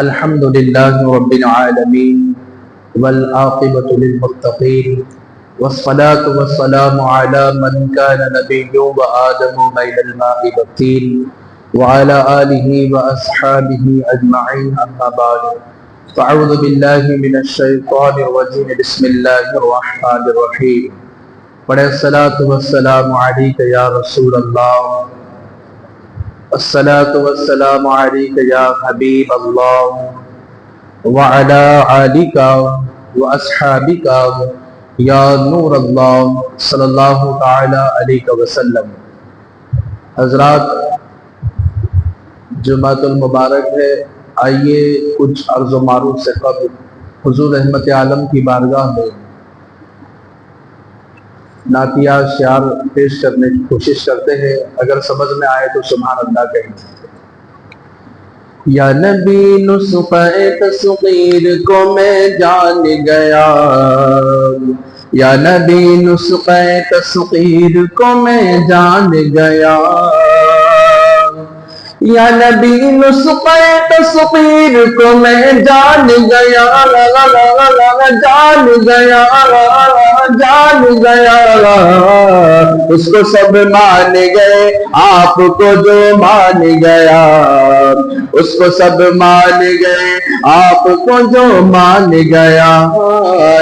الحمد لله رب العالمين والعاقبة للمتقين والصلاة والسلام على من كان نبي وآدم بين الماء والطين وعلى آله وأصحابه أجمعين أما بعد فأعوذ بالله من الشيطان الرجيم بسم الله الرحمن الرحيم والصلاة والسلام عليك يا رسول الله الصلاة والسلام عليك يا حبيب الله وعلى آلك وأصحابك يا نور الله صلی اللہ تعالی علیہ وسلم۔ حضرات، جمعۃ المبارک ہے، آئیے کچھ عرض و معروف سے قبل حضور رحمت عالم کی بارگاہ میں نعتیہ شعر پیش کرنے کی کوشش کرتے ہیں۔ اگر سمجھ میں آئے تو سبحان اللہ کہیں۔ یا نبی نسخہ تصغیر کو میں جان گیا، یا نبی نسخہ تصغیر کو میں جان گیا، یا نبی نسخہ تصغیر کو میں جان گیا، جان گیا جان گیا، اس کو سب مان گئے آپ کو جو مان گیا، اس کو سب مان گئے آپ کو جو مان گیا،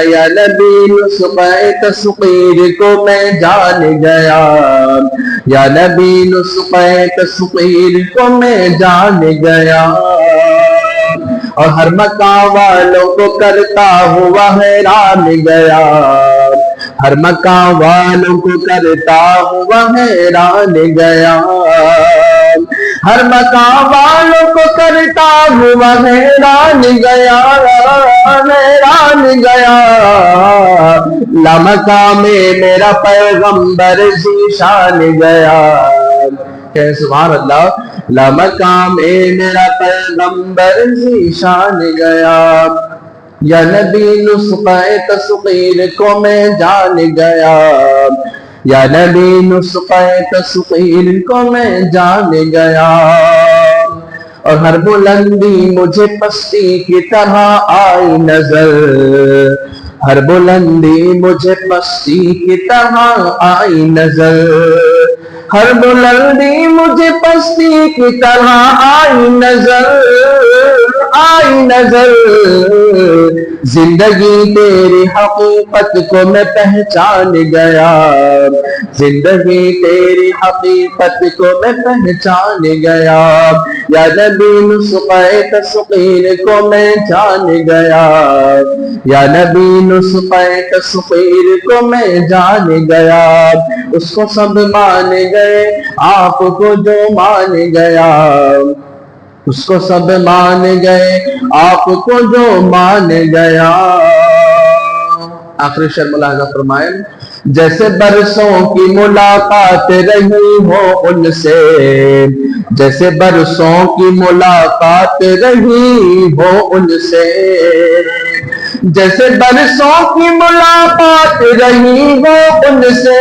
یا نبی نسخہ تصغیر کو میں جان گیا، یا نبی نسخہ تصغیر کو میں جان گیا، اور ہر مقام والوں کو کرتا ہوا حیران گیا، ہر مقام والوں کو کرتا ہوا حیران گیا، ہر مقام والوں کو کرتا ہوا حیران گیا، حیران گیا، لامقام میرا پیغمبر ذیشان گیا، کہ سبحان اللہ، لامقام میرا پیغمبر ذیشان گیا، یا نبی نسخہ تصغیر کو میں جان گیا، یا نبی نسخہ تصغیر کو میں جان گیا، اور ہر بلندی مجھے پستی کی طرح آئی نظر، ہر بلندی مجھے پستی کی طرح آئی نظر، ہر بلندی مجھے پستی کی طرح آئی نظر، آئی نظر، زندگی تیری حقیقت کو میں پہچان گیا، زندگی تیری حقیقت کو میں پہچان گیا، یا نبی نسخہ تصغیر کو میں جان گیا، یا نبی نسخہ تصغیر کو میں جان گیا، اس کو سب مان گئے آپ کو جو مان گیا، اس کو سب مان گئے آپ کو جو مان گیا۔ آخری شعر ملاحظہ فرمائیں، جیسے برسوں کی ملاقات رہی ہو ان سے، جیسے برسوں کی ملاقات رہی ہو ان سے، جیسے برسوں کی ملاقات رہی ہو ان سے،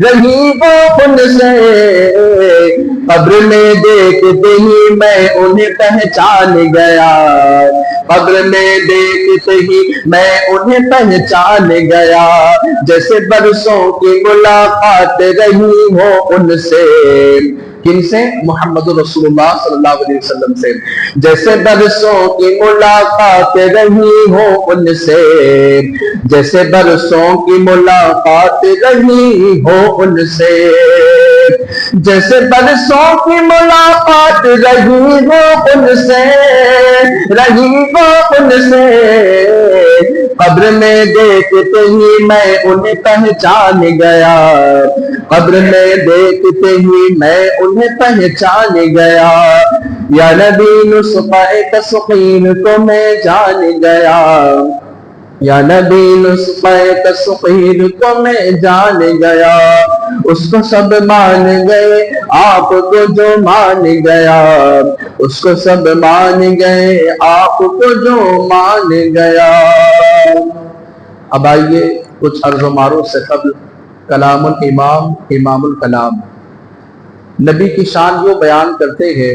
رہی ہو ان سے، قبر میں دیکھتے ہی میں انہیں پہچان گیا، قبر میں دیکھتے ہی میں انہیں پہچان گیا، جیسے برسوں کی ملاقات رہی ہو ان سے، کن سے؟ محمد رسول اللہ صلی اللہ علیہ وسلم سے، جیسے برسوں کی ملاقات رہی ہو ان سے، جیسے برسوں کی ملاقات رہی ہو ان سے، جیسے برسوں کی ملاقات رہی ہو ان سے، رہی ہو ان سے، قبر میں دیکھتے ہی میں انہیں پہچان گیا، قبر میں دیکھتے ہی میں انہیں پہچان گیا، یا نبی نسخہ تصغیر کو میں جان گیا، یا نبی نسخہ تصغیر کو میں جان گیا، اس کو سب مان گئے آپ کو جو مان گیا، اس کو سب مان گئے آپ کو جو مان گیا۔ اب آئیے کچھ عرض و معروف سے قبل کلام الامام امام الکلام، نبی کی شان جو بیان کرتے ہیں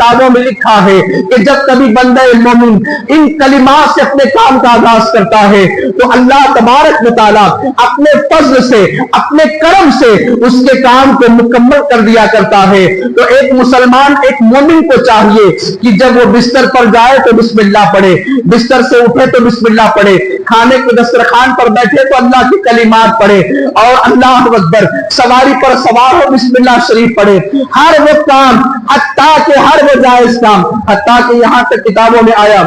کتابوں میں لکھا ہے کہ جب کبھی بندہ مومن ان کلمات سے اپنے کام کا آغاز کرتا ہے تو اللہ تبارک و تعالیٰ اپنے فضل سے اپنے کرم سے اس کے کام کو مکمل کر دیا کرتا ہے۔ تو ایک مسلمان ایک مومن کو چاہیے کہ جب وہ بستر پر جائے تو بسم اللہ پڑھے، بستر سے اٹھے تو بسم اللہ پڑھے، کھانے کے دسترخوان پر بیٹھے تو اللہ کی کلمات پڑھے، اور اللہ اکبر سواری پر سوار ہو بسم اللہ شریف پڑھے۔ ہر وہ کام، حتیٰ کہ ہر وہ جائز کام، حتیٰ کہ یہاں تک کتابوں میں آیا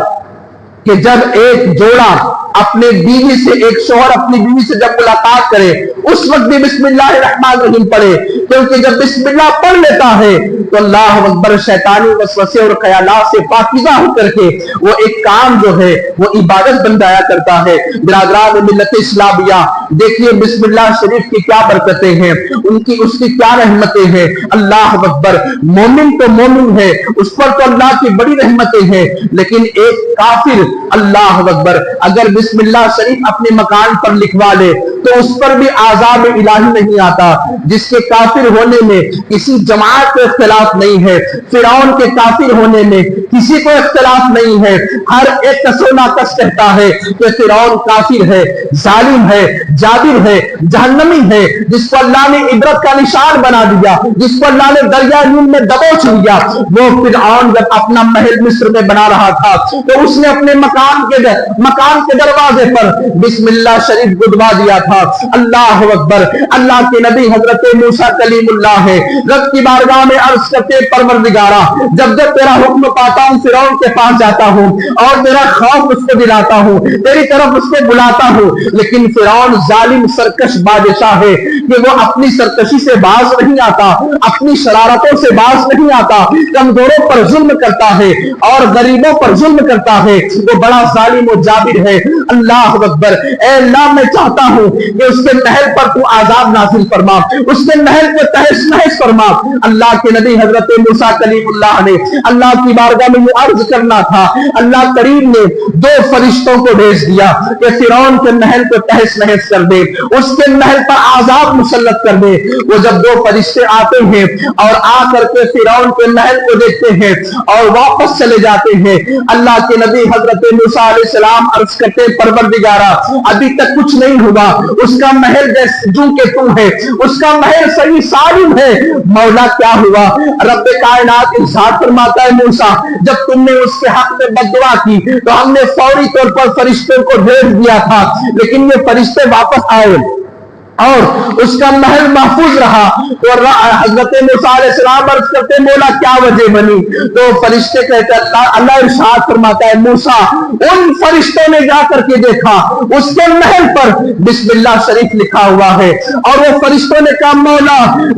کہ جب ایک جوڑا اپنے بیوی سے، ایک شوہر اپنی بیوی سے جب ملاقات کرے اس وقت بھی بسم اللہ الرحمن الرحیم پڑھے، کیونکہ جب بسم اللہ پڑھ لیتا ہے تو اللہ اکبر شیطانی وسوسے اور خیالات سے پاکیزہ ہو کر کے وہ ایک کام جو ہے وہ عبادت بن جایا کرتا ہے۔ برادران ملت اسلامیہ، دیکھیے بسم اللہ شریف کی کیا برکتیں ہیں، اس کی کیا رحمتیں ہیں۔ اللہ اکبر، مومن تو مومن ہے، اس پر تو اللہ کی بڑی رحمتیں ہیں، لیکن ایک کافر اللہ اکبر اگر بسم اللہ شریف اپنے مکان پر لکھوا لے تو اس پر بھی عذاب الہی نہیں آتا۔ جس کے کافر ہونے میں کسی جماعت کو اختلاف نہیں ہے، فرعون کے کافر ہونے میں کسی کو اختلاف نہیں ہے، ہر ایک کسونا کس کہتا ہے کہ فرعون کافر ہے، ظالم ہے، جابر ہے، جہنمی ہے، جس کو اللہ نے عبرت کا نشان بنا دیا، جس کو اللہ نے دریا نیل میں دبوچ لیا۔ وہ فرعون جب اپنا محل مصر میں بنا رہا تھا تو اس نے اپنے مکان کے دروازے پر بسم اللہ شریف گدوا دیا تھا۔ اللہ اکبر، اللہ کے نبی حضرت موسیٰ کلیم اللہ ہے، رب کی بارگاہ میں عرض کرتے پروردگارا جب جب تیرا حکم پاتا ہوں فرعون کے پاس جاتا ہوں اور تیرا خوف اس کو دلاتا ہوں، تیری طرف اس کو بلاتا ہوں، لیکن فرعون ظالم سرکش بادشاہ ہے کہ وہ اپنی سرکشی سے باز نہیں آتا، اپنی شرارتوں سے باز نہیں آتا، کمزوروں پر ظلم کرتا ہے اور غریبوں پر ظلم کرتا ہے، وہ بڑا ظالم و جابر ہے۔ اللہ اکبر، اے اللہ میں چاہتا ہوں کہ اس کے محل پر تو عذاب نازل فرما، اس کے محل کو تہس نہس فرما۔ اللہ کے نبی حضرت موسیٰ کلیم اللہ نے اللہ کی بارگاہ میں یہ عرض کرنا تھا، اللہ کریم نے 2 فرشتوں کو بھیج دیا کہ فرعون کے محل کو تہس نہس کر دے، اس کے محل پر عذاب مسلط کر دے۔ وہ جب 2 فرشتے آتے ہیں اور آ کر کے فرعون کے محل کو دیکھتے ہیں اور واپس چلے جاتے ہیں، اللہ کے نبی حضرت موسیٰ علیہ السلام عرض کرتے پروردگارا ابھی تک کچھ نہیں ہوا، اس کا محل جو کہ تو ہے، اس کا محل صحیح سالم ہے، مولا کیا ہوا؟ رب کائنات ارشاد فرماتا ہے موسیٰ جب تم نے اس کے حق میں بددعا کی تو ہم نے فوری طور پر فرشتوں کو بھیج دیا تھا، لیکن یہ فرشتے واپس آئے اور اس کا محل محفوظ رہا۔ اور حضرت موسیٰ علیہ السلام عرض کرتے مولا کیا وجہ بنی؟ تو فرشتے کہتے اللہ ارشاد فرماتا ہے موسیٰ ان فرشتوں نے جا کر کے دیکھا اس کے محل پر بسم اللہ شریف لکھا ہوا ہے، اور وہ فرشتوں نے کہا مولا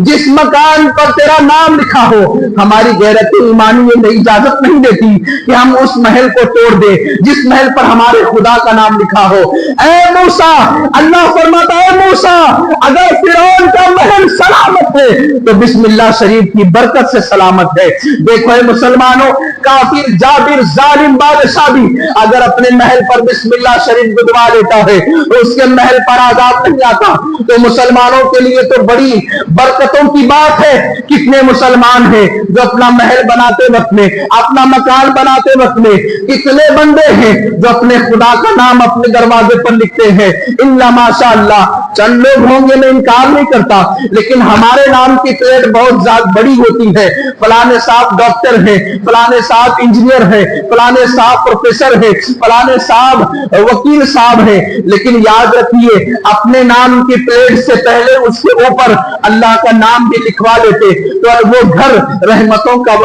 جس مکان پر تیرا نام لکھا ہو ہماری غیرت ایمانی یہ اجازت نہیں دیتی کہ ہم اس محل کو توڑ دیں جس محل پر ہمارے خدا کا نام لکھا ہو۔ اے موسیٰ، اللہ فرماتا ہے موسیٰ اگر فرعون کا محل سلامت ہے تو بسم اللہ شریف کی برکت سے سلامت ہے۔ دیکھو اے مسلمانوں، کافر جابر ظالم بادشاہ بھی اگر اپنے محل پر بسم اللہ شریف گدوا لیتا ہے تو اس کے محل پر عذاب نہیں آتا۔ تو مسلمانوں کے لیے تو بڑی برکتوں کی بات ہے۔ کتنے مسلمان ہیں جو اپنا محل بناتے وقت میں، اپنا مکان بناتے وقت میں، کتنے بندے ہیں جو اپنے خدا کا نام اپنے دروازے پر لکھتے ہیں۔ الا ماشاء اللہ چند لوگ ہوں گے، میں انکار نہیں کرتا، لیکن ہمارے نام کی پلیٹ بہت زیادہ بڑی ہوتی ہے، فلانے صاحب ڈاکٹر ہیں، فلانے صاحب انجینئر ہیں، فلانے صاحب پروفیسر ہیں، فلانے صاحب وکیل صاحب ہیں، لیکن یاد رکھیے اپنے نام کی پلیٹ سے پہلے اس کے اوپر اللہ کا نام بھی لکھوا لیتے تو وہ گھر رحمتوں کا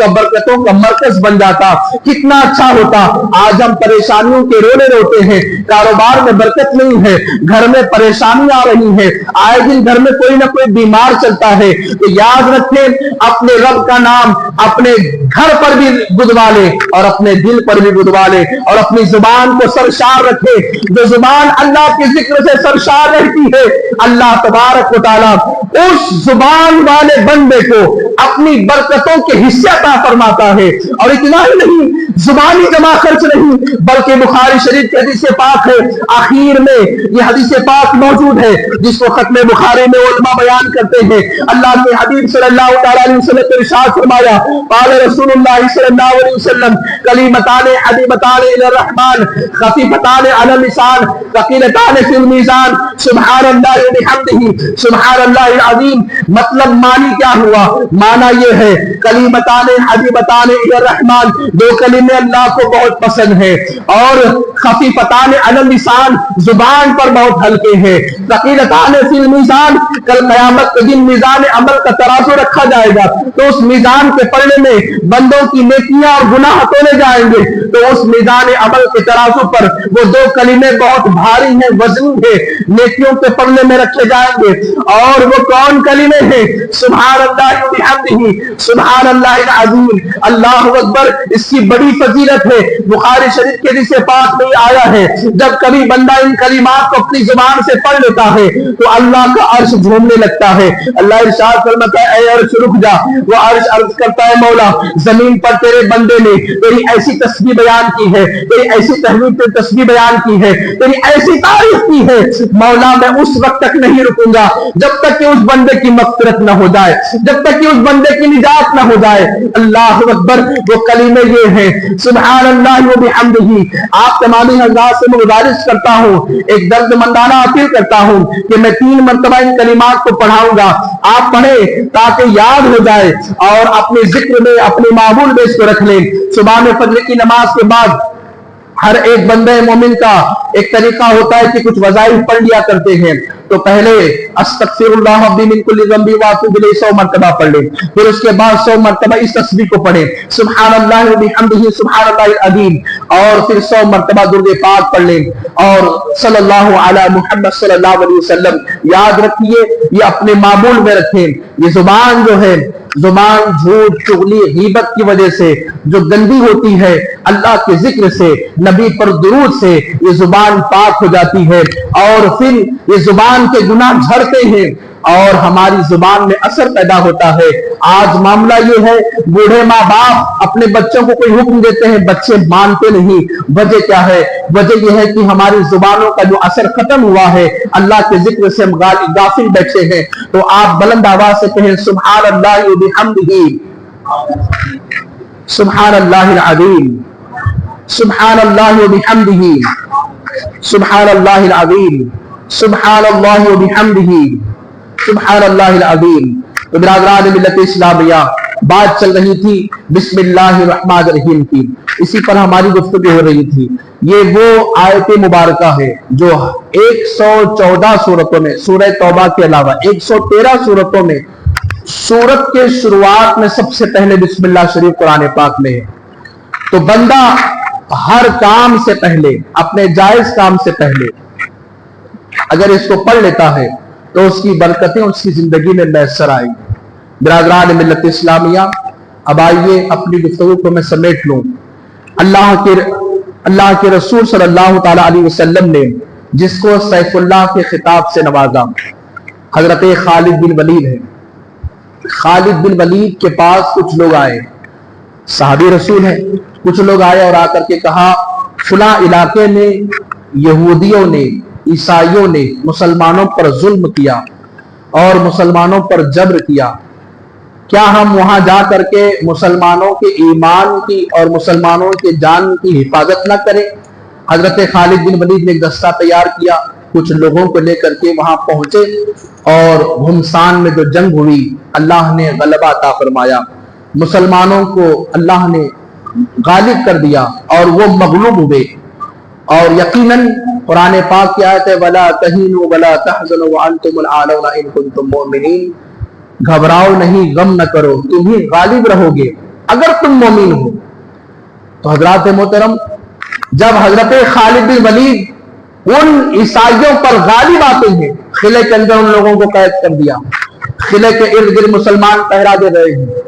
برکتوں کا مرکز بن جاتا، کتنا اچھا ہوتا۔ آج ہم پریشانیوں کے رونے روتے ہیں، کاروبار میں برکت نہیں ہے، گھر میں پریشانی آ رہی ہے، آئے دن گھر میں کوئی نہ کوئی بیمار چلتا ہے، تو یاد رکھیں اپنے رب کا نام اپنے گھر پر بھی گدوا لے اور اپنے دل پر بھی گدوا لے اور اپنی زبان کو سرشار رکھے۔ جو زبان اللہ کے ذکر سے سرشار رہتی ہے اللہ تبارک و تعالیٰ اس زبان والے بندے کو اپنی برکتوں کے حصے عطا فرماتا ہے۔ اور اتنا ہی نہیں، زبانی جمع خرچ نہیں، بلکہ بخاری شریف کی حدیث پاک ہے، آخر میں یہ حدیث پاک موجود ہے جس کو ختم بخاری میں علماء بیان کرتے ہیں۔ اللہ کے حبیب صلی اللہ تعالی علیہ وسلم نے ارشاد فرمایا، قال رسول اللہ صلی اللہ علیہ وسلم کلمتان حبیبتان الی الرحمن خفیفتان علی اللسان ثقیلتان فی المیزان سبحان اللہ وبحمدہ سبحان اللہ العظیم۔ مطلب معنی کیا ہوا؟ معنی یہ ہے کلمتان حبیبتان الی الرحمن، دو کلمے اللہ کو بہت پسند ہے، اور خفیفتان علی اللسان، زبان پر بہت ہلکے ہیں، ثقیلتان فی المیزان، کل قیامت کے دن میزان عمل کا ترازو رکھا جائے گا تو اس میزان کے پلڑے میں بندوں کی نیکیاں اور گناہ تولے جائیں گے، تو اس میزان عمل کے ترازو پر وہ دو کلمے بہت بھاری ہیں، وزنی ہیں، نیکیوں کے پلڑے میں رکھے جائیں گے۔ اور وہ کون کلمے ہیں؟ سبحان اللہ وبحمدہ سبحان اللہ العظیم، اللہ اکبر۔ اس کی بڑی فضیلت ہے، بخاری شریف کے حدیث پاک میں آیا ہے جب کبھی بندہ ان کلمات کو اپنی زبان سے پڑھ لیتا ہے تو اللہ کا عرش جھومنے لگتا ہے۔ اللہ ارشاد فرماتا ہے اے عرش رک جا، وہ عرش عرض کرتا ہے مولا زمین پر تیرے بندے نے تیری ایسی تسبیح بیان کی ہے، تیری ایسی تحمید تسبیح بیان کی ہے، تیری ایسی تعریف کی ہے، مولا میں اس وقت تک نہیں رکوں گا جب تک کہ اس بندے کی مغفرت نہ ہو جائے، جب تک کہ اس بندے کی نجات نہ ہو جائے۔ اللہ اکبر۔ وہ کلمے یہ ہیں سبحان اللہ وبحمدہ۔ آپ تمامی حضرات سے میں گزارش کرتا ہوں، ایک درد مندانہ اپیل کرتا ہوں کہ میں 3 مرتبہ ان کلمات کو پڑھاؤں گا، آپ پڑھیں تاکہ یاد ہو جائے اور اپنے ذکر میں اپنے معمول میں اس کو رکھ لیں۔ صبح میں فجر کی نماز کے بعد ہر ایک بندے مومن کا ایک طریقہ ہوتا ہے کہ کچھ وظائف پڑھ لیا کرتے ہیں، تو پہلے استغفر اللہ ربی من کل ذنب واتوب الیہ 100 مرتبہ پڑھ لیں، پھر اس کے بعد 100 مرتبہ اس تسبیح کو پڑھیں سبحان اللہ وبحمدہ سبحان اللہ العظیم، اور پھر 100 مرتبہ درود پاک پڑھ لیں، اور صلی اللہ علی محمد صلی اللہ علیہ وسلم۔ یاد رکھیے یہ اپنے معمول میں رکھیں۔ یہ زبان جو ہے، زبان جھوٹ چغلی غیبت کی وجہ سے جو گندی ہوتی ہے، اللہ کے ذکر سے نبی پر درود سے یہ زبان پاک ہو جاتی ہے، اور پھر یہ زبان کے گناہ جھڑتے ہیں اور ہماری زبان میں اثر پیدا ہوتا ہے۔ آج معاملہ یہ ہے بوڑھے ماں باپ اپنے بچوں کو کوئی حکم دیتے ہیں، بچے مانتے نہیں۔ وجہ کیا ہے؟ وجہ یہ ہے کہ ہماری زبانوں کا جو اثر ختم ہوا ہے، اللہ کے ذکر سے ہم غافل بیٹھے ہیں۔ تو آپ بلند آواز سے کہیں سبحان اللہ وبحمدہ سبحان اللہ العظیم سبحان اللہ وبحمدہ سبحان اللہ العظیم سبحان اللہ وبحمدہ سبحان اللہ العظیم۔ تو برادران ملت اسلامیہ، بات چل رہی تھی بسم اللہ الرحمن الرحیم کی، اسی پر ہماری گفتگو ہو رہی تھی۔ یہ وہ آیت مبارکہ ہے جو 114 صورتوں میں، سورہ توبہ کے علاوہ 113 صورتوں میں، سورت کے شروعات میں سب سے پہلے بسم اللہ شریف قرآن پاک میں ہے۔ تو بندہ ہر کام سے پہلے، اپنے جائز کام سے پہلے اگر اس کو پڑھ لیتا ہے تو اس کی برکتیں اس کی زندگی میں میسر آئیں گی۔ برادران ملت اسلامیہ، اب آئیے اپنی گفتگو کو میں سمیٹ لوں۔ اللہ کے رسول صلی اللہ تعالی علیہ وسلم نے جس کو سیف اللہ کے خطاب سے نوازا، حضرت خالد بن ولید ہے۔ خالد بن ولید کے پاس کچھ لوگ آئے، صحابی رسول ہیں، کچھ لوگ آئے اور آ کر کے کہا فلاں علاقے میں یہودیوں نے، عیسائیوں نے مسلمانوں پر ظلم کیا اور مسلمانوں پر جبر کیا، کیا ہم وہاں جا کر کے مسلمانوں کے ایمان کی اور مسلمانوں کے جان کی حفاظت نہ کریں؟ حضرت خالد بن ولید نے ایک دستہ تیار کیا، کچھ لوگوں کو لے کر کے وہاں پہنچے، اور گھمسان میں جو جنگ ہوئی اللہ نے غلبہ عطا فرمایا، مسلمانوں کو اللہ نے غالب کر دیا اور وہ مغلوب ہوئے۔ اور یقیناً قرآن پاک کی آیت ہے وَلَا تَهِنُوا وَلَا تَحْزَنُوا وَأَنْتُمُ الْأَعْلَوْنَ إِن كُنتُم مُؤْمِنِينَ، گھبراؤ نہیں، غم نہ کرو، تم ہی غالب رہو گے اگر تم مومن ہو۔ تو حضرات محترم، جب حضرت خالد بن ولید ان عیسائیوں پر غالب آتے ہیں، قلعے کے اندر ان لوگوں کو قید کر دیا، قلعے کے ارد گرد مسلمان پہرا دے رہے ہیں،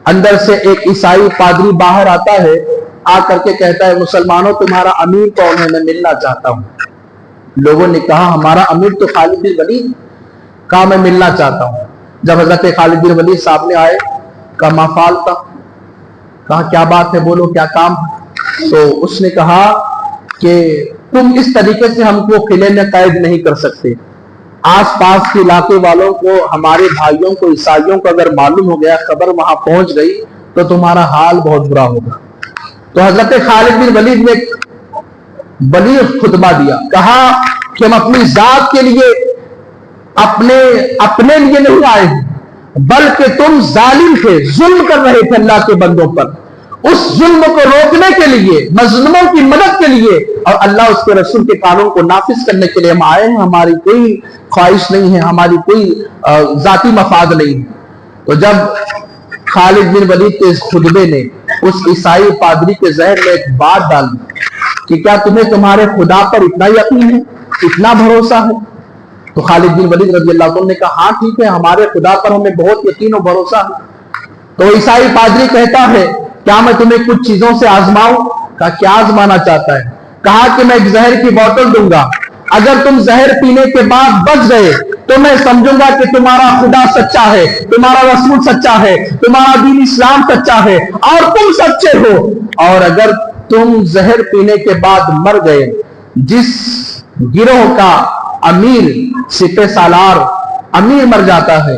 اندر سے ایک عیسائی پادری باہر آتا ہے، آ کر کے کہتا ہے مسلمانوں تمہارا امیر کون ہے، میں ملنا چاہتا ہوں۔ لوگوں نے کہا ہمارا امیر تو خالد بن ولید، کہا میں ملنا چاہتا ہوں۔ جب حضرت خالد بن ولید سامنے آئے، کہا ما فعلت، کہا کیا بات ہے، بولو کیا کام؟ تو اس نے کہا کہ تم اس طریقے سے ہم کو قلعے میں قید نہیں کر سکتے، آس پاس کے علاقے والوں کو، ہمارے بھائیوں کو، عیسائیوں کو اگر معلوم ہو گیا، خبر وہاں پہنچ گئی تو تمہارا حال بہت برا ہوگا۔ تو حضرت خالد بن ولید نے بلیغ خطبہ دیا، کہا کہ ہم اپنی ذات کے لیے، اپنے لیے نہیں آئے ہیں، بلکہ تم ظالم تھے، ظلم کر رہے تھے اللہ کے بندوں پر، اس ظلم کو روکنے کے لیے، مظلوموں کی مدد کے لیے اور اللہ اس کے رسول کے قانون کو نافذ کرنے کے لیے ہم آئے ہیں، ہماری کوئی خواہش نہیں ہے، ہماری کوئی ذاتی مفاد نہیں ہے۔ تو جب خالد بن ولید کے اس خطبے نے اس عیسائی پادری کے ذہن میں ایک بات ڈال دی کہ کیا تمہیں تمہارے خدا پر اتنا یقین ہے، اتنا بھروسہ ہے؟ تو خالد بن ولید رضی اللہ عنہ نے کہا ہاں ٹھیک ہے، ہمارے خدا پر ہمیں بہت یقین و بھروسہ ہے۔ تو عیسائی پادری کہتا ہے کیا میں تمہیں کچھ چیزوں سے آزماؤں؟ کہا کیا آزمانا چاہتا ہے؟ کہا کہ میں ایک زہر کی بوتل دوں گا، اگر تم زہر پینے کے بعد بچ گئے تو میں سمجھوں گا کہ تمہارا خدا سچا ہے، تمہارا رسول سچا ہے، تمہارا دین اسلام سچا ہے اور تم سچے ہو، اور اگر تم زہر پینے کے بعد مر گئے، جس گروہ کا امیر، سپہ سالار امیر مر جاتا ہے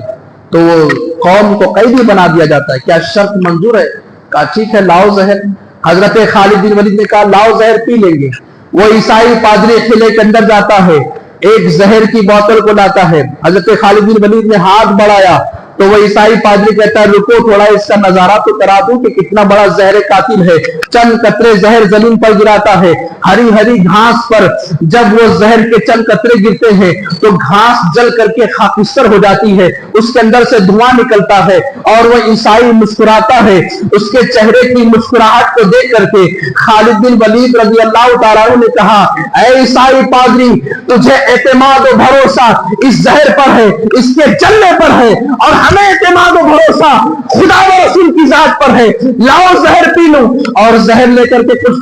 تو وہ قوم کو قیدی بنا دیا جاتا ہے، کیا شرط منظور ہے؟ کہا ٹھیک ہے لاؤ زہر۔ حضرت خالد بن ولید نے کہا لاؤ زہر پی لیں گے۔ وہ عیسائی پادری قلعے کے اندر جاتا ہے، ایک زہر کی بوتل کو لاتا ہے، حضرت خالد بن ولید نے ہاتھ بڑھایا تو وہ عیسائی پادری کہتا ہے رکو تھوڑا اس کا نظارہ تو کرا دوں کہ کتنا بڑا زہر قاتل ہے۔ چند قطرے زہر زمین پر گراتا ہے، ہری ہری گھاس پر جب وہ زہر کے چند قطرے گرتے ہیں تو گھاس جل کر کے خاکستر ہو جاتی ہے، اس کے اندر سے دھواں نکلتا ہے اور وہ عیسائی مسکراتا ہے۔ اس کے چہرے کی مسکراہٹ کو دیکھ کر کے خالد بن ولید رضی اللہ تعالیٰ عنہ نے کہا اے عیسائی پادری، تجھے اعتماد و بھروسہ اس زہر پر ہے، اس کے جلنے پر ہے، اور ہمیں اعتماد و بھروسہ خدا و رسول کی ذات پر ہے، لاؤ زہر پی لو۔ اور زہر لے کر کے کچھ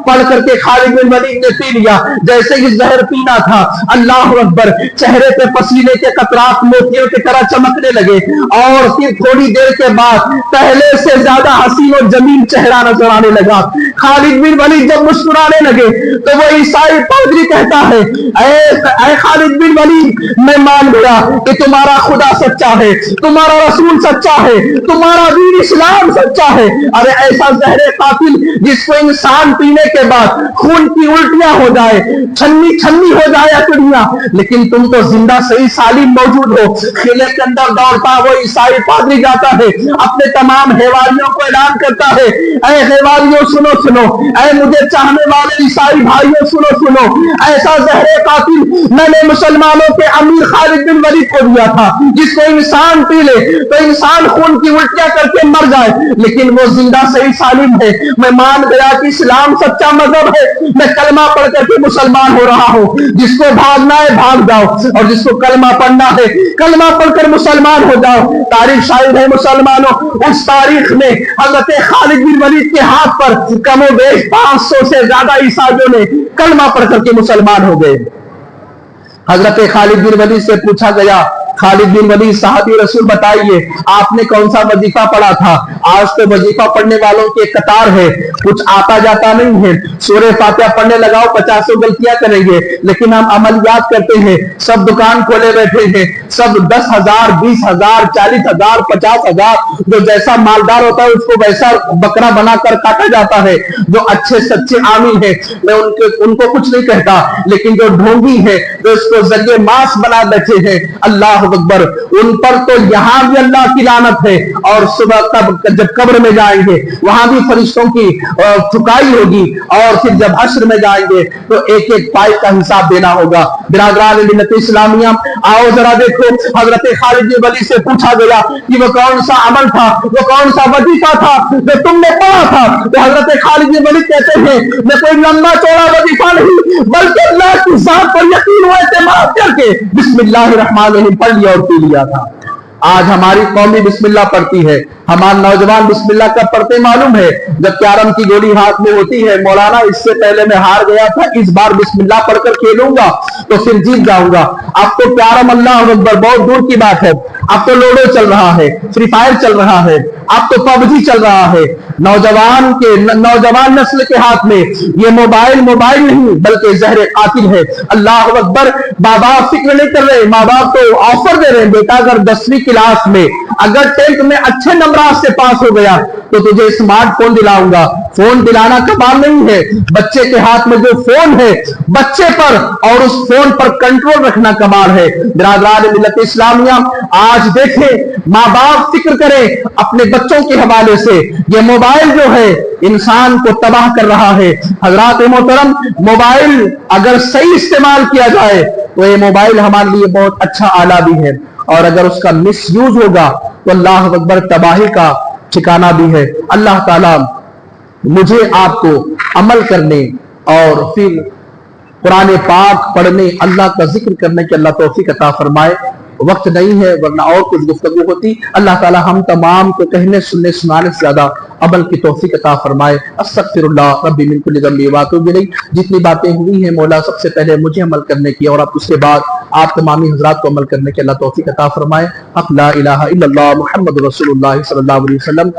پڑھ کر کے خالد بن ولید نے پی لیا۔ جیسے ہی زہر پینا تھا، اللہ اکبر، چہرے پہ پسینے کے قطرات موتیوں کی طرح چمکنے لگے، اور پھر تھوڑی دیر کے بعد پہلے سے زیادہ حسین و جمیل چہرہ نظر آنے لگا۔ خالد بن ولید جب مسکرانے لگے تو وہ عیسائی پادری کہتا ہے اے خالد بن ولید، میں مان گیا کہ تمہارا خدا سچا ہے، تمہارا رسول سچا ہے، تمہارا دین اسلام سچا ہے۔ ارے ایسا زہر قاتل جس کو انسان پینے کے بعد خون کی الٹیاں ہو جائے، چھنی چھنی ہو جائے اکڑیاں، لیکن تم تو زندہ صحیح سالم موجود ہو۔ قلعے کے اندر دوڑتا وہ عیسائی پادری جاتا ہے، اپنے تمام حواریوں کو اعلان کرتا ہے اے حواریوں سنو سنو، اے مجھے چاہنے والے عیسائی بھائیوں سنو سنو، ایسا زہر قاتل میں نے مسلمانوں کے امیر خالد بن ولید کو دیا تھا، جس کو انسان پی لے تو انسان خون کی الٹیاں کر کے مر جائے، لیکن وہ زندہ صحیح سالم ہے۔ میں مان گیا کہ اسلام سچا مذہب ہے، میں کلمہ پڑھ کر کے مسلمان ہو رہا ہوں۔ جس کو بھاگنا ہے بھاگ جاؤ، اور جس کو کلمہ پڑھنا ہے کلمہ پڑھ کر مسلمان ہو جاؤ۔ تاریخ شاہد ہے مسلمانوں، اس تاریخ میں حضرت خالد بن ولید کے ہاتھ پر کم و بیش 500 سے زیادہ عیسائیوں نے کلمہ پڑھ کر کے مسلمان ہو گئے۔ حضرت خالد بن ولید سے پوچھا گیا خالد بن ولید صحابی رسول بتائیے آپ نے کون سا وظیفہ پڑھا تھا؟ آج تو وظیفہ پڑھنے والوں کی ایک قطار ہے، کچھ آتا جاتا نہیں ہے، سورہ فاتحہ پڑھنے لگاؤ 50 غلطیاں کریں گے، لیکن ہم عملیات کرتے ہیں، سب دکان کھولے بیٹھے ہیں، سب 10,000 20,000 40,000 50,000، جو جیسا مالدار ہوتا ہے اس کو ویسا بکرا بنا کر کاٹا جاتا ہے۔ جو اچھے سچے عامل ہیں میں ان کو کچھ نہیں کہتا، لیکن جو ڈھونگی ہے، جو اس کو ذریعے ماس بنا بیٹھے ہیں، اللہ اکبر، ان پر تو یہاں بھی اللہ کی لعنت ہے، اور صبح جب قبر میں جائیں گے وہاں بھی فرشتوں کی ٹھکائی ہوگی، اور پھر جب حشر میں جائیں گے تو ایک ایک پائی کا حساب دینا ہوگا۔ برادران ملت اسلامیہ، آؤ ذرا دیکھو، حضرت خالد بن ولید سے پوچھا گیا کہ وہ کون سا عمل تھا، وہ کون سا وظیفہ تھا جو تم نے پڑھا تھا؟ تو حضرت خالد بن ولید کہتے ہیں میں کوئی لمبا چوڑا وظیفہ نہیں، بلکہ اللہ کی ذات پر یقین و اعتماد کر کے بسم اللہ الرحمن الرحیم پڑھ لیا اور پی لیا تھا۔ آج ہماری قومی بسم اللہ پڑھتی ہے، ہمارے نوجوان بسم اللہ کب پڑھتے معلوم ہے؟ جب کیرم کی گولی ہاتھ میں ہوتی ہے، مولانا اس سے پہلے میں ہار گیا تھا، اس بار بسم اللہ پڑھ کر کھیلوں گا تو پھر جیت جاؤں گا۔ اب تو کیرم اللہ اکبر بہت دور کی بات ہے، اب تو لوڈو چل رہا ہے، فری فائر چل رہا ہے، اب تو پب جی چل رہا ہے۔ نوجوان نسل کے ہاتھ میں یہ موبائل نہیں بلکہ زہر قاتل ہے۔ اللہ اکبر۔ ماں باپ فکر نہیں کر رہے، ماں باپ تو آفر دے رہے ہیں، بیٹا اگر 10ویں کلاس میں اگر 10th میں اچھے نمبرات سے پاس ہو گیا تو تجھے اسمارٹ فون دلاؤں گا۔ فون دلانا کمال نہیں ہے، بچے کے ہاتھ میں جو فون ہے بچے پر اور اس فون پر کنٹرول رکھنا کمال ہے۔ برادران ملت اسلامیہ، آج دیکھیں ماں باپ فکر کریں اپنے بچوں کے حوالے سے، یہ موبائل جو ہے انسان کو تباہ کر رہا ہے۔ حضرات محترم، موبائل اگر صحیح استعمال کیا جائے تو یہ موبائل ہمارے لیے بہت اچھا آلہ بھی ہے، اور اگر اس کا مس یوز ہوگا تو اللہ اکبر تباہی کا ٹھکانہ بھی ہے۔ اللہ تعالیٰ مجھے آپ کو عمل کرنے اور پھر قرآن پاک پڑھنے، اللہ کا ذکر کرنے کی اللہ توفیق عطا فرمائے۔ وقت نہیں ہے ورنہ اور کچھ گفتگو ہوتی۔ اللہ تعالی ہم تمام کو کہنے سننے سنانے سے زیادہ عمل کی توفیق عطا فرمائے۔ استغفر اللہ ربی من کل ذنب واتوب الیہ۔ جتنی باتیں ہوئی ہیں مولا سب سے پہلے مجھے عمل کرنے کی اور اس کے بعد آپ تمامی حضرات کو عمل کرنے کی اللہ توفیق عطا فرمائے۔ حق لا الہ الا اللہ محمد رسول اللہ صلی اللہ علیہ وسلم۔